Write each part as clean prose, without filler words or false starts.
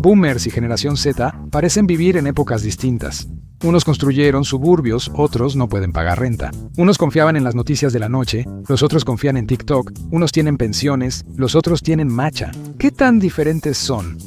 Boomers y Generación Z parecen vivir en épocas distintas. Unos construyeron suburbios, otros no pueden pagar renta. Unos confiaban en las noticias de la noche, los otros confían en TikTok, unos tienen pensiones, los otros tienen matcha. ¿Qué tan diferentes son?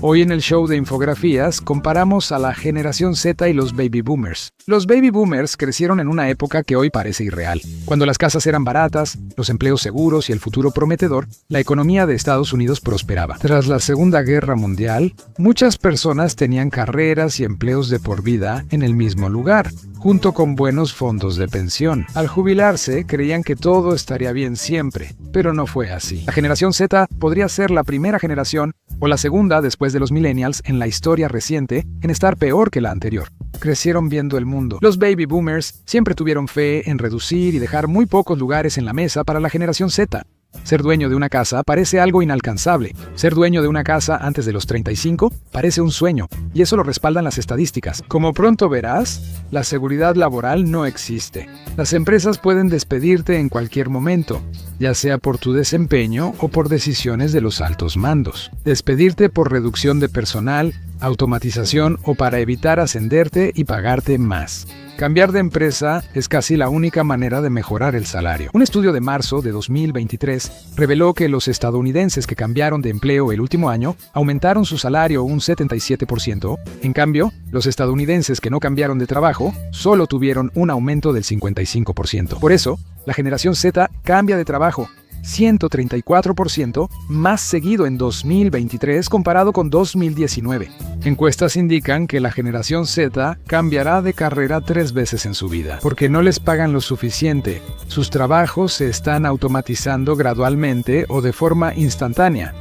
Hoy en el show de infografías comparamos a la generación Z y los baby boomers. Los baby boomers crecieron en una época que hoy parece irreal. Cuando las casas eran baratas, los empleos seguros y el futuro prometedor, la economía de Estados Unidos prosperaba. Tras la Segunda Guerra Mundial, muchas personas tenían carreras y empleos de por vida en el mismo lugar, junto con buenos fondos de pensión. Al jubilarse, creían que todo estaría bien siempre, pero no fue así. La generación Z podría ser la primera generación o la segunda después de los millennials en la historia reciente en estar peor que la anterior. Crecieron viendo el mundo. Los baby boomers siempre tuvieron fe en reducir y dejar muy pocos lugares en la mesa para la generación Z. Ser dueño de una casa parece algo inalcanzable. Ser dueño de una casa antes de los 35 parece un sueño, y eso lo respaldan las estadísticas. Como pronto verás, la seguridad laboral no existe. Las empresas pueden despedirte en cualquier momento, ya sea por tu desempeño o por decisiones de los altos mandos. Despedirte por reducción de personal, automatización o para evitar ascenderte y pagarte más. Cambiar de empresa es casi la única manera de mejorar el salario. Un estudio de marzo de 2023 reveló que los estadounidenses que cambiaron de empleo el último año aumentaron su salario un 77%. En cambio, los estadounidenses que no cambiaron de trabajo solo tuvieron un aumento del 55%. Por eso, la generación Z cambia de trabajo 134% más seguido en 2023 comparado con 2019. Encuestas indican que la generación Z cambiará de carrera 3 veces en su vida, porque no les pagan lo suficiente. Sus trabajos se están automatizando gradualmente o de forma instantánea,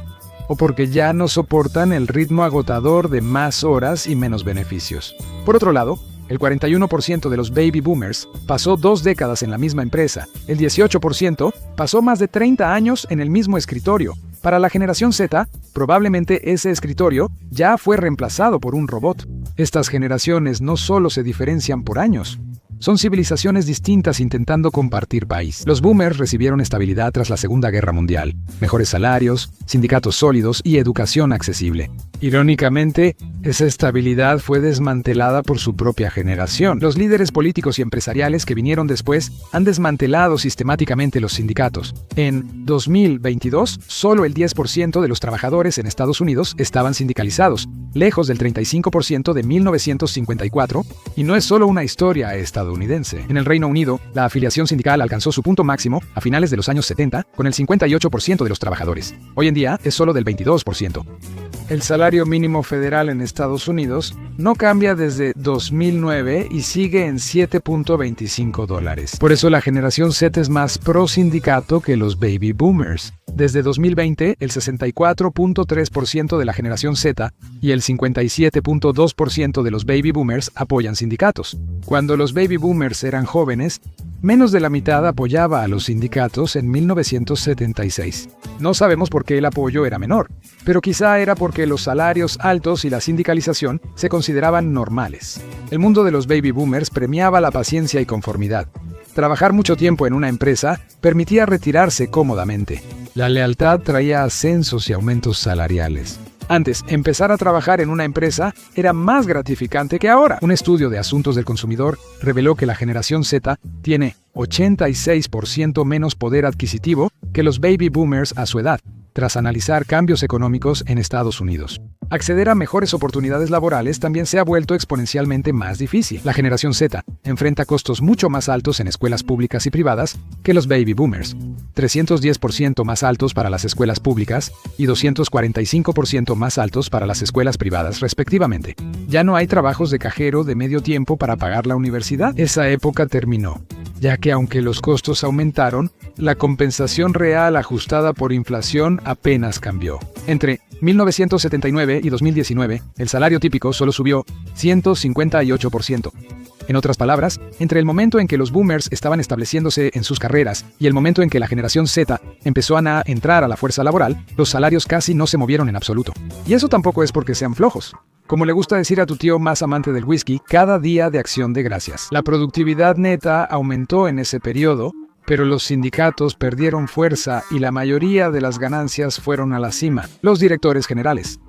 o porque ya no soportan el ritmo agotador de más horas y menos beneficios. Por otro lado, el 41% de los baby boomers pasó 2 décadas en la misma empresa. El 18% pasó más de 30 años en el mismo escritorio. Para la generación Z, probablemente ese escritorio ya fue reemplazado por un robot. Estas generaciones no solo se diferencian por años, son civilizaciones distintas intentando compartir país. Los boomers recibieron estabilidad tras la Segunda Guerra Mundial, mejores salarios, sindicatos sólidos y educación accesible. Irónicamente, esa estabilidad fue desmantelada por su propia generación. Los líderes políticos y empresariales que vinieron después han desmantelado sistemáticamente los sindicatos. En 2022, solo el 10% de los trabajadores en Estados Unidos estaban sindicalizados, lejos del 35% de 1954, y no es solo una historia estadounidense. En el Reino Unido, la afiliación sindical alcanzó su punto máximo a finales de los años 70, con el 58% de los trabajadores. Hoy en día es solo del 22%. El salario mínimo federal en Estados Unidos no cambia desde 2009 y sigue en $7.25. Por eso la generación Z es más pro sindicato que los baby boomers. Desde 2020, el 64.3% de la generación Z y el 57.2% de los baby boomers apoyan sindicatos. Cuando los baby boomers eran jóvenes, menos de la mitad apoyaba a los sindicatos en 1976. No sabemos por qué el apoyo era menor, pero quizá era porque los salarios altos y la sindicalización se consideraban normales. El mundo de los baby boomers premiaba la paciencia y conformidad. Trabajar mucho tiempo en una empresa permitía retirarse cómodamente. La lealtad traía ascensos y aumentos salariales. Antes, empezar a trabajar en una empresa era más gratificante que ahora. Un estudio de asuntos del consumidor reveló que la generación Z tiene 86% menos poder adquisitivo que los baby boomers a su edad, tras analizar cambios económicos en Estados Unidos. Acceder a mejores oportunidades laborales también se ha vuelto exponencialmente más difícil. La generación Z enfrenta costos mucho más altos en escuelas públicas y privadas que los baby boomers, 310% más altos para las escuelas públicas y 245% más altos para las escuelas privadas, respectivamente. Ya no hay trabajos de cajero de medio tiempo para pagar la universidad. Esa época terminó, ya que aunque los costos aumentaron, la compensación real ajustada por inflación apenas cambió. Entre 1979 y 2019, el salario típico solo subió 158%. En otras palabras, entre el momento en que los boomers estaban estableciéndose en sus carreras y el momento en que la generación Z empezó a entrar a la fuerza laboral, los salarios casi no se movieron en absoluto. Y eso tampoco es porque sean flojos. Como le gusta decir a tu tío más amante del whisky, cada día de acción de gracias. La productividad neta aumentó en ese periodo, pero los sindicatos perdieron fuerza y la mayoría de las ganancias fueron a la cima, los directores generales.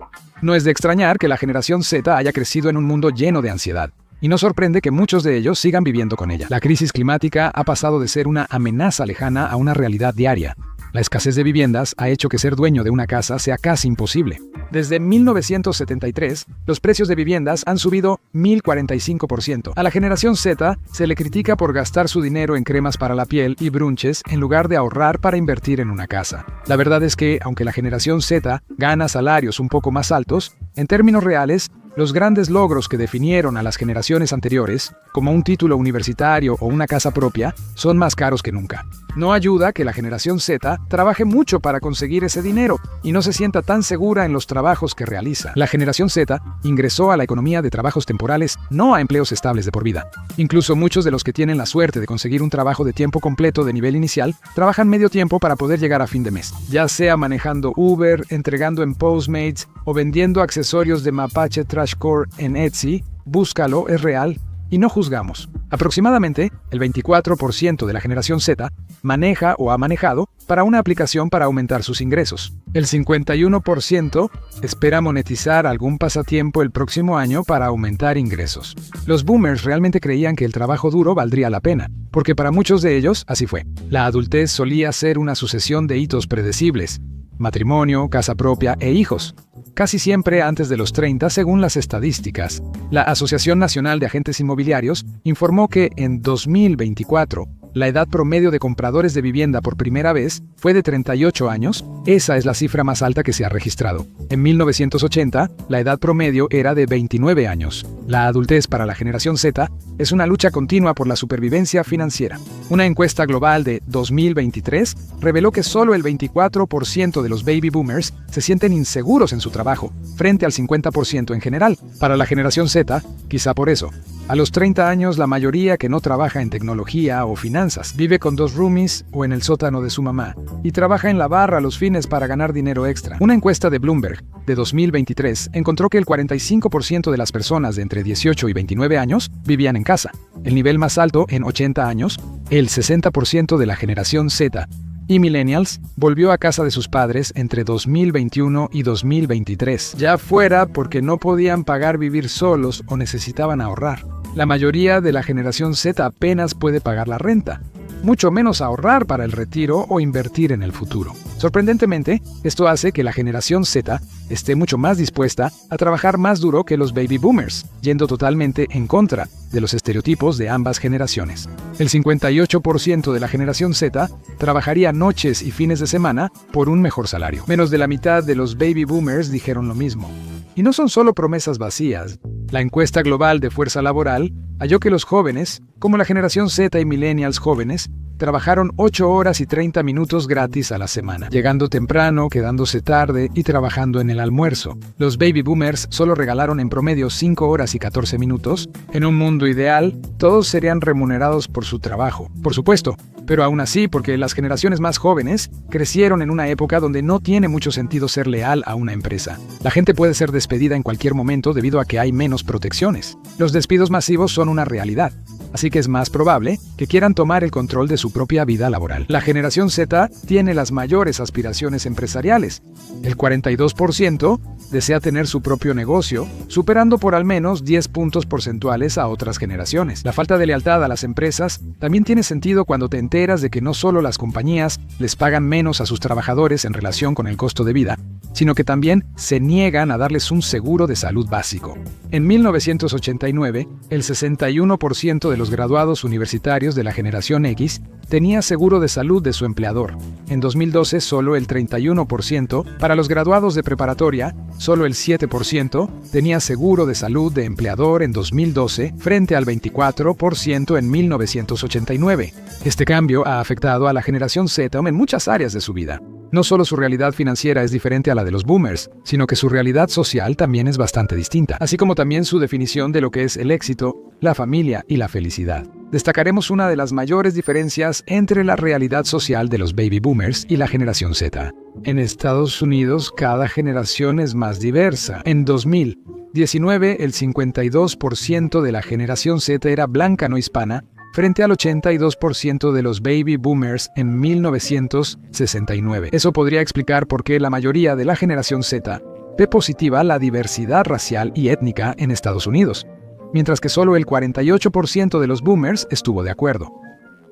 No es de extrañar que la generación Z haya crecido en un mundo lleno de ansiedad. Y no sorprende que muchos de ellos sigan viviendo con ella. La crisis climática ha pasado de ser una amenaza lejana a una realidad diaria. La escasez de viviendas ha hecho que ser dueño de una casa sea casi imposible. Desde 1973, los precios de viviendas han subido 1045%. A la generación Z se le critica por gastar su dinero en cremas para la piel y brunches en lugar de ahorrar para invertir en una casa. La verdad es que, aunque la generación Z gana salarios un poco más altos, en términos reales, los grandes logros que definieron a las generaciones anteriores, como un título universitario o una casa propia, son más caros que nunca. No ayuda que la generación Z trabaje mucho para conseguir ese dinero y no se sienta tan segura en los trabajos que realiza. La generación Z ingresó a la economía de trabajos temporales, no a empleos estables de por vida. Incluso muchos de los que tienen la suerte de conseguir un trabajo de tiempo completo de nivel inicial, trabajan medio tiempo para poder llegar a fin de mes, ya sea manejando Uber, entregando en Postmates o vendiendo accesorios de Mapache Trashcore en Etsy. Búscalo, es real. Y no juzgamos. Aproximadamente el 24% de la generación Z maneja o ha manejado para una aplicación para aumentar sus ingresos. El 51% espera monetizar algún pasatiempo el próximo año para aumentar ingresos. Los boomers realmente creían que el trabajo duro valdría la pena, porque para muchos de ellos así fue. La adultez solía ser una sucesión de hitos predecibles: matrimonio, casa propia e hijos. Casi siempre antes de los 30, según las estadísticas. La Asociación Nacional de Agentes Inmobiliarios informó que en 2024, la edad promedio de compradores de vivienda por primera vez fue de 38 años. Esa es la cifra más alta que se ha registrado. En 1980, la edad promedio era de 29 años. La adultez para la generación Z es una lucha continua por la supervivencia financiera. Una encuesta global de 2023 reveló que solo el 24% de los baby boomers se sienten inseguros en su trabajo, frente al 50% en general. Para la generación Z, quizá por eso, a los 30 años la mayoría que no trabaja en tecnología o finanzas, vive con 2 roomies o en el sótano de su mamá, y trabaja en la barra los fines para ganar dinero extra. Una encuesta de Bloomberg de 2023 encontró que el 45% de las personas de entre 18 y 29 años vivían en casa. El nivel más alto en 80 años, el 60% de la generación Z y millennials volvió a casa de sus padres entre 2021 y 2023, ya fuera porque no podían pagar vivir solos o necesitaban ahorrar. La mayoría de la generación Z apenas puede pagar la renta, mucho menos ahorrar para el retiro o invertir en el futuro. Sorprendentemente, esto hace que la generación Z esté mucho más dispuesta a trabajar más duro que los baby boomers, yendo totalmente en contra de los estereotipos de ambas generaciones. El 58% de la generación Z trabajaría noches y fines de semana por un mejor salario. Menos de la mitad de los baby boomers dijeron lo mismo. Y no son solo promesas vacías. La encuesta global de fuerza laboral halló que los jóvenes, como la generación Z y millennials jóvenes, trabajaron 8 horas y 30 minutos gratis a la semana, llegando temprano, quedándose tarde y trabajando en el almuerzo. Los baby boomers solo regalaron en promedio 5 horas y 14 minutos. En un mundo ideal, todos serían remunerados por su trabajo, por supuesto, pero aún así porque las generaciones más jóvenes crecieron en una época donde no tiene mucho sentido ser leal a una empresa. La gente puede ser despedida en cualquier momento debido a que hay menos protecciones. Los despidos masivos son una realidad, así que es más probable que quieran tomar el control de su propia vida laboral. La generación Z tiene las mayores aspiraciones empresariales. El 42% desea tener su propio negocio, superando por al menos 10 puntos porcentuales a otras generaciones. La falta de lealtad a las empresas también tiene sentido cuando te enteras de que no solo las compañías les pagan menos a sus trabajadores en relación con el costo de vida, sino que también se niegan a darles un seguro de salud básico. En 1989, el 61% de los graduados universitarios de la generación X tenía seguro de salud de su empleador. En 2012, solo el 31%, para los graduados de preparatoria, solo el 7% tenía seguro de salud de empleador en 2012, frente al 24% en 1989. Este cambio ha afectado a la generación Z en muchas áreas de su vida. No solo su realidad financiera es diferente a la de los boomers, sino que su realidad social también es bastante distinta, así como también su definición de lo que es el éxito, la familia y la felicidad. Destacaremos una de las mayores diferencias entre la realidad social de los baby boomers y la generación Z. En Estados Unidos, cada generación es más diversa. En 2019, el 52% de la generación Z era blanca no hispana, frente al 82% de los baby boomers en 1969. Eso podría explicar por qué la mayoría de la generación Z ve positiva la diversidad racial y étnica en Estados Unidos, mientras que solo el 48% de los boomers estuvo de acuerdo.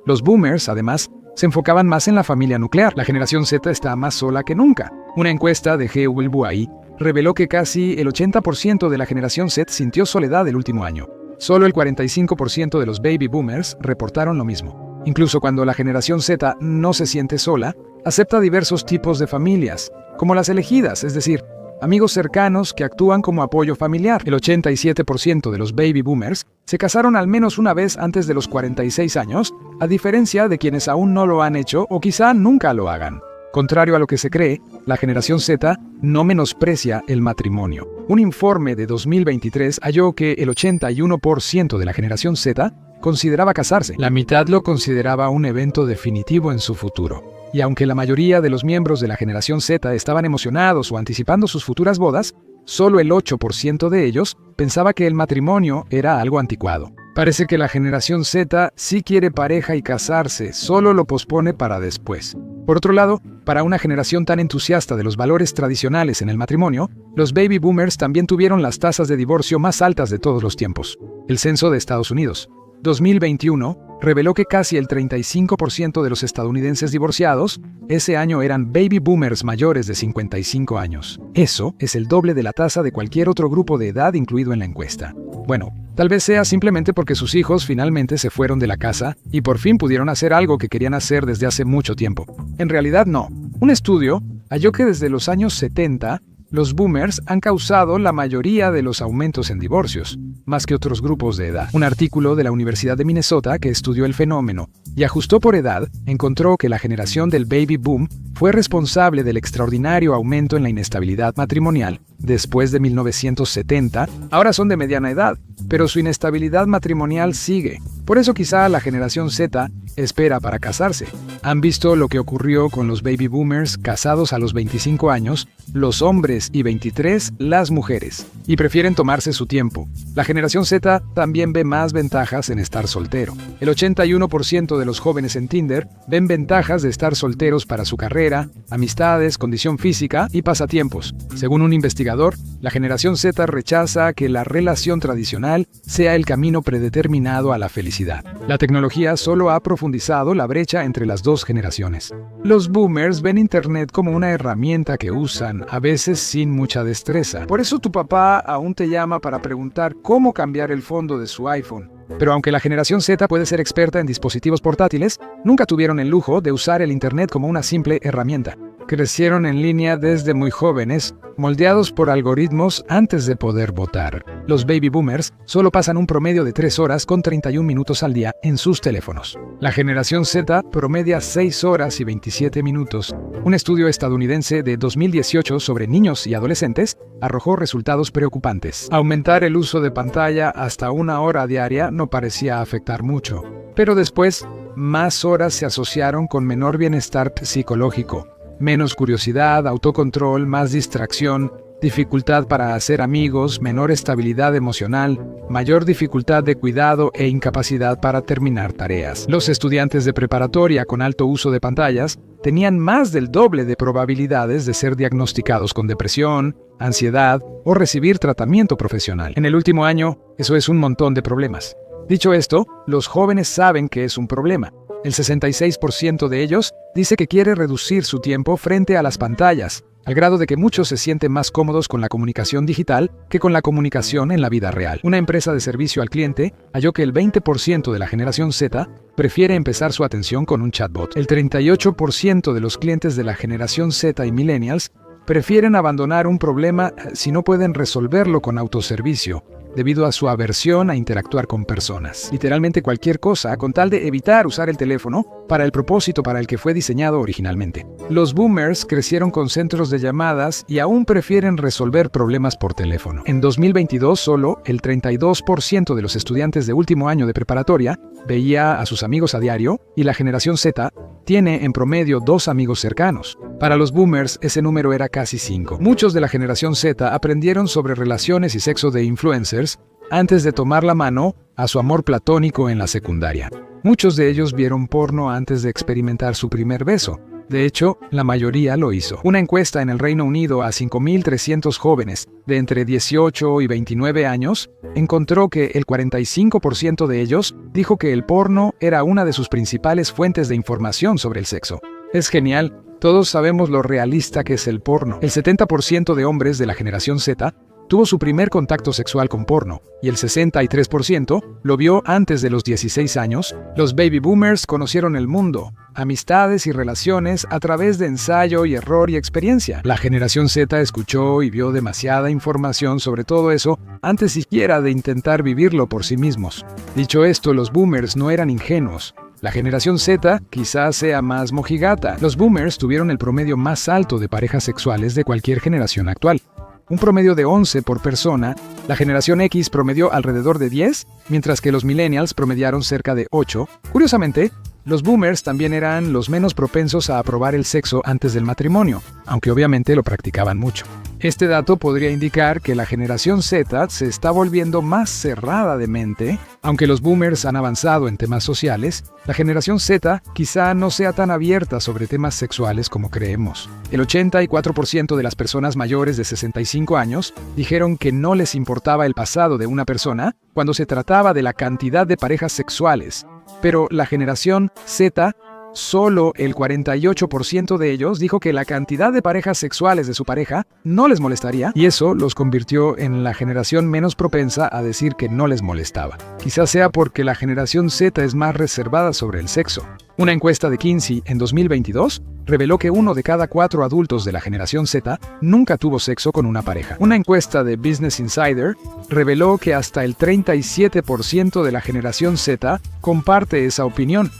Los boomers, además, se enfocaban más en la familia nuclear. La generación Z está más sola que nunca. Una encuesta de G. Buai reveló que casi el 80% de la generación Z sintió soledad el último año. Solo el 45% de los baby boomers reportaron lo mismo. Incluso cuando la generación Z no se siente sola, acepta diversos tipos de familias, como las elegidas, es decir, amigos cercanos que actúan como apoyo familiar. El 87% de los baby boomers se casaron al menos una vez antes de los 46 años, a diferencia de quienes aún no lo han hecho o quizá nunca lo hagan. Contrario a lo que se cree, la generación Z no menosprecia el matrimonio. Un informe de 2023 halló que el 81% de la generación Z consideraba casarse. La mitad lo consideraba un evento definitivo en su futuro. Y aunque la mayoría de los miembros de la generación Z estaban emocionados o anticipando sus futuras bodas, solo el 8% de ellos pensaba que el matrimonio era algo anticuado. Parece que la generación Z sí quiere pareja y casarse, solo lo pospone para después. Por otro lado, para una generación tan entusiasta de los valores tradicionales en el matrimonio, los baby boomers también tuvieron las tasas de divorcio más altas de todos los tiempos. El censo de Estados Unidos, 2021, reveló que casi el 35% de los estadounidenses divorciados ese año eran baby boomers mayores de 55 años. Eso es el doble de la tasa de cualquier otro grupo de edad incluido en la encuesta. Bueno, tal vez sea simplemente porque sus hijos finalmente se fueron de la casa y por fin pudieron hacer algo que querían hacer desde hace mucho tiempo. En realidad no. Un estudio halló que desde los años 70, los boomers han causado la mayoría de los aumentos en divorcios, más que otros grupos de edad. Un artículo de la Universidad de Minnesota que estudió el fenómeno y ajustó por edad, encontró que la generación del baby boom fue responsable del extraordinario aumento en la inestabilidad matrimonial. Después de 1970, ahora son de mediana edad, pero su inestabilidad matrimonial sigue. Por eso quizá la generación Z espera para casarse. ¿Han visto lo que ocurrió con los baby boomers casados a los 25 años, los hombres y 23 las mujeres? Y prefieren tomarse su tiempo. La generación Z también ve más ventajas en estar soltero. El 81% de los jóvenes en Tinder ven ventajas de estar solteros para su carrera, amistades, condición física y pasatiempos. Según un investigador, la generación Z rechaza que la relación tradicional sea el camino predeterminado a la felicidad. La tecnología solo ha profundizado la brecha entre las dos generaciones. Los boomers ven Internet como una herramienta que usan, a veces sin mucha destreza. Por eso tu papá aún te llama para preguntar cómo cambiar el fondo de su iPhone. Pero aunque la generación Z puede ser experta en dispositivos portátiles, nunca tuvieron el lujo de usar el Internet como una simple herramienta. Crecieron en línea desde muy jóvenes, moldeados por algoritmos antes de poder votar. Los baby boomers solo pasan un promedio de 3 horas con 31 minutos al día en sus teléfonos. La generación Z promedia 6 horas y 27 minutos. Un estudio estadounidense de 2018 sobre niños y adolescentes arrojó resultados preocupantes. Aumentar el uso de pantalla hasta 1 hora diaria no parecía afectar mucho, pero después, más horas se asociaron con menor bienestar psicológico. Menos curiosidad, autocontrol, más distracción, dificultad para hacer amigos, menor estabilidad emocional, mayor dificultad de cuidado e incapacidad para terminar tareas. Los estudiantes de preparatoria con alto uso de pantallas tenían más del doble de probabilidades de ser diagnosticados con depresión, ansiedad o recibir tratamiento profesional. En el último año, eso es un montón de problemas. Dicho esto, los jóvenes saben que es un problema. El 66% de ellos dice que quiere reducir su tiempo frente a las pantallas, al grado de que muchos se sienten más cómodos con la comunicación digital que con la comunicación en la vida real. Una empresa de servicio al cliente halló que el 20% de la generación Z prefiere empezar su atención con un chatbot. El 38% de los clientes de la generación Z y millennials prefieren abandonar un problema si no pueden resolverlo con autoservicio, debido a su aversión a interactuar con personas. Literalmente cualquier cosa con tal de evitar usar el teléfono para el propósito para el que fue diseñado originalmente. Los boomers crecieron con centros de llamadas y aún prefieren resolver problemas por teléfono. En 2022, solo el 32% de los estudiantes de último año de preparatoria veía a sus amigos a diario y la generación Z tiene en promedio 2 amigos cercanos. Para los boomers, ese número era casi 5. Muchos de la generación Z aprendieron sobre relaciones y sexo de influencers antes de tomar la mano a su amor platónico en la secundaria. Muchos de ellos vieron porno antes de experimentar su primer beso. De hecho, la mayoría lo hizo. Una encuesta en el Reino Unido a 5.300 jóvenes de entre 18 y 29 años encontró que el 45% de ellos dijo que el porno era una de sus principales fuentes de información sobre el sexo. Es genial, todos sabemos lo realista que es el porno. El 70% de hombres de la generación Z tuvo su primer contacto sexual con porno, y el 63% lo vio antes de los 16 años. Los baby boomers conocieron el mundo, amistades y relaciones a través de ensayo y error y experiencia. La generación Z escuchó y vio demasiada información sobre todo eso antes siquiera de intentar vivirlo por sí mismos. Dicho esto, los boomers no eran ingenuos. La generación Z quizás sea más mojigata. Los boomers tuvieron el promedio más alto de parejas sexuales de cualquier generación actual. Un promedio de 11 por persona. La generación X promedió alrededor de 10, mientras que los millennials promediaron cerca de 8. Curiosamente, los boomers también eran los menos propensos a aprobar el sexo antes del matrimonio, aunque obviamente lo practicaban mucho. Este dato podría indicar que la generación Z se está volviendo más cerrada de mente. Aunque los boomers han avanzado en temas sociales, la generación Z quizá no sea tan abierta sobre temas sexuales como creemos. El 84% de las personas mayores de 65 años dijeron que no les importaba el pasado de una persona cuando se trataba de la cantidad de parejas sexuales. Pero la generación Z, solo el 48% de ellos dijo que la cantidad de parejas sexuales de su pareja no les molestaría, y eso los convirtió en la generación menos propensa a decir que no les molestaba. Quizás sea porque la generación Z es más reservada sobre el sexo. Una encuesta de Kinsey en 2022 reveló que 1 de cada 4 adultos de la generación Z nunca tuvo sexo con una pareja. Una encuesta de Business Insider reveló que hasta el 37% de la generación Z comparte esa opinión.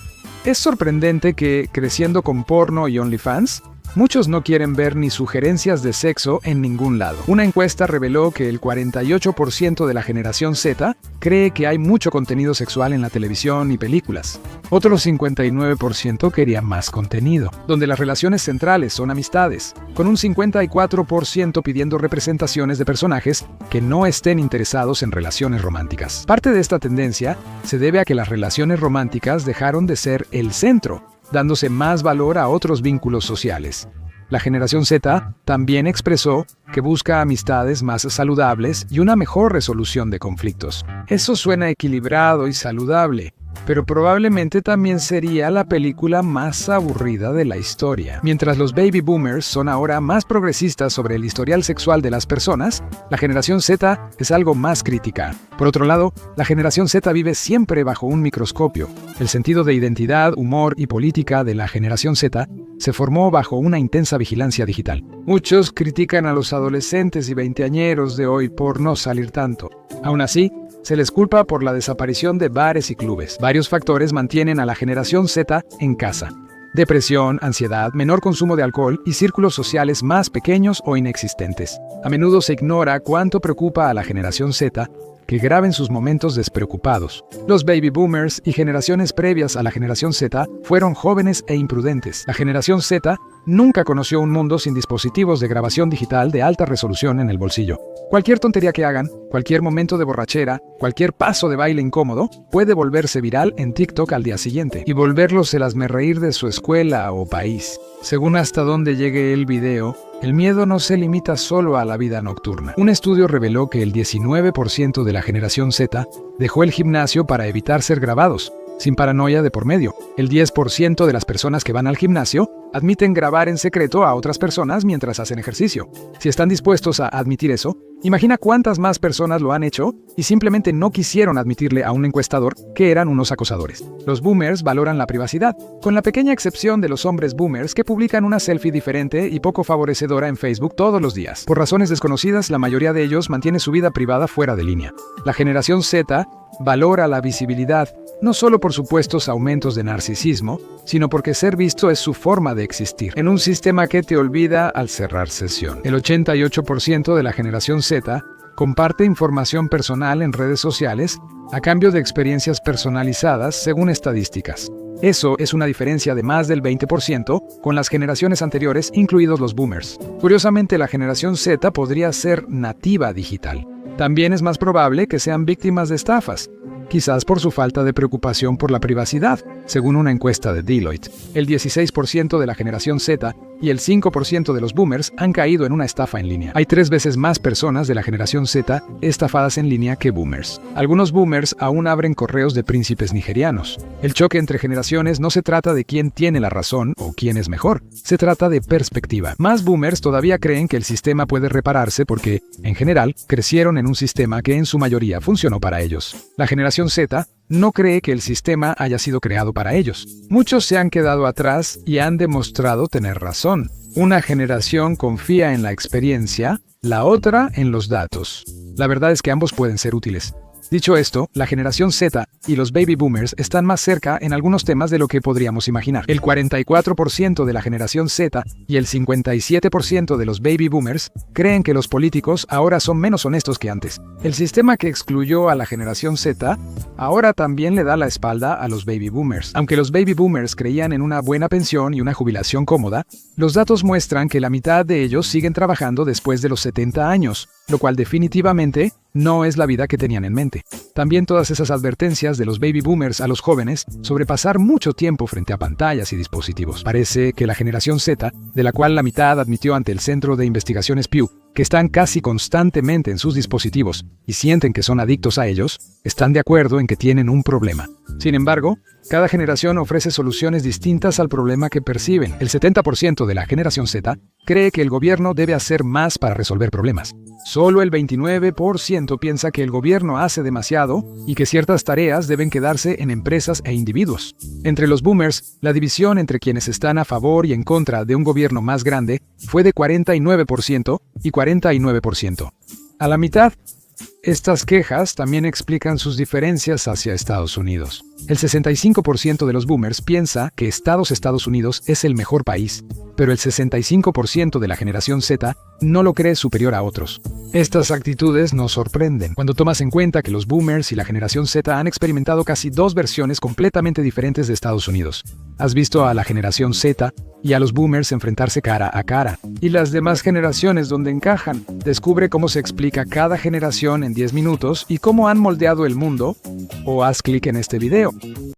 Es sorprendente que, creciendo con porno y OnlyFans, muchos no quieren ver ni sugerencias de sexo en ningún lado. Una encuesta reveló que el 48% de la generación Z cree que hay mucho contenido sexual en la televisión y películas. Otro 59% quería más contenido, donde las relaciones centrales son amistades, con un 54% pidiendo representaciones de personajes que no estén interesados en relaciones románticas. Parte de esta tendencia se debe a que las relaciones románticas dejaron de ser el centro, dándose más valor a otros vínculos sociales. La generación Z también expresó que busca amistades más saludables y una mejor resolución de conflictos. Eso suena equilibrado y saludable, pero probablemente también sería la película más aburrida de la historia. Mientras los baby boomers son ahora más progresistas sobre el historial sexual de las personas, la generación Z es algo más crítica. Por otro lado, la generación Z vive siempre bajo un microscopio. El sentido de identidad, humor y política de la generación Z se formó bajo una intensa vigilancia digital. Muchos critican a los adolescentes y veinteañeros de hoy por no salir tanto. Aún así, se les culpa por la desaparición de bares y clubes. Varios factores mantienen a la generación Z en casa: depresión, ansiedad, menor consumo de alcohol y círculos sociales más pequeños o inexistentes. A menudo se ignora cuánto preocupa a la generación Z que graben sus momentos despreocupados. Los baby boomers y generaciones previas a la generación Z fueron jóvenes e imprudentes. La generación Z nunca conoció un mundo sin dispositivos de grabación digital de alta resolución en el bolsillo. Cualquier tontería que hagan, cualquier momento de borrachera, cualquier paso de baile incómodo, puede volverse viral en TikTok al día siguiente y volverlos el hazmerreír de su escuela o país. Según hasta dónde llegue el video, el miedo no se limita solo a la vida nocturna. Un estudio reveló que el 19% de la generación Z dejó el gimnasio para evitar ser grabados, sin paranoia de por medio. El 10% de las personas que van al gimnasio admiten grabar en secreto a otras personas mientras hacen ejercicio. Si están dispuestos a admitir eso, imagina cuántas más personas lo han hecho y simplemente no quisieron admitirle a un encuestador que eran unos acosadores. Los boomers valoran la privacidad, con la pequeña excepción de los hombres boomers que publican una selfie diferente y poco favorecedora en Facebook todos los días. Por razones desconocidas, la mayoría de ellos mantiene su vida privada fuera de línea. La generación Z valora la visibilidad, no solo por supuestos aumentos de narcisismo, sino porque ser visto es su forma de existir, en un sistema que te olvida al cerrar sesión. El 88% de la generación Z comparte información personal en redes sociales a cambio de experiencias personalizadas según estadísticas. Eso es una diferencia de más del 20% con las generaciones anteriores, incluidos los boomers. Curiosamente, la generación Z podría ser nativa digital. También es más probable que sean víctimas de estafas, quizás por su falta de preocupación por la privacidad. según una encuesta de Deloitte. El 16% de la generación Z y el 5% de los boomers han caído en una estafa en línea. Hay 3 veces más personas de la generación Z estafadas en línea que boomers. Algunos boomers aún abren correos de príncipes nigerianos. El choque entre generaciones no se trata de quién tiene la razón o quién es mejor, se trata de perspectiva. Más boomers todavía creen que el sistema puede repararse porque, en general, crecieron en un sistema que en su mayoría funcionó para ellos. La generación Z no cree que el sistema haya sido creado para ellos. Muchos se han quedado atrás y han demostrado tener razón. Una generación confía en la experiencia, la otra en los datos. La verdad es que ambos pueden ser útiles. Dicho esto, la generación Z y los baby boomers están más cerca en algunos temas de lo que podríamos imaginar. El 44% de la generación Z y el 57% de los baby boomers creen que los políticos ahora son menos honestos que antes. El sistema que excluyó a la generación Z ahora también le da la espalda a los baby boomers. Aunque los baby boomers creían en una buena pensión y una jubilación cómoda, los datos muestran que la mitad de ellos siguen trabajando después de los 70 años, lo cual definitivamente no es la vida que tenían en mente. También todas esas advertencias de los baby boomers a los jóvenes sobre pasar mucho tiempo frente a pantallas y dispositivos. Parece que la generación Z, de la cual la mitad admitió ante el Centro de Investigaciones Pew que están casi constantemente en sus dispositivos y sienten que son adictos a ellos, están de acuerdo en que tienen un problema. Sin embargo, cada generación ofrece soluciones distintas al problema que perciben. El 70% de la generación Z cree que el gobierno debe hacer más para resolver problemas. Solo el 29% piensa que el gobierno hace demasiado y que ciertas tareas deben quedarse en empresas e individuos. Entre los boomers, la división entre quienes están a favor y en contra de un gobierno más grande fue de 49% y 49%. A la mitad, estas quejas también explican sus diferencias hacia Estados Unidos. El 65% de los boomers piensa que Estados Unidos es el mejor país, pero el 65% de la generación Z no lo cree superior a otros. Estas actitudes nos sorprenden cuando tomas en cuenta que los boomers y la generación Z han experimentado casi 2 versiones completamente diferentes de Estados Unidos. Has visto a la generación Z y a los boomers enfrentarse cara a cara, y las demás generaciones donde encajan. Descubre cómo se explica cada generación en 10 minutos y cómo han moldeado el mundo, o haz clic en este video.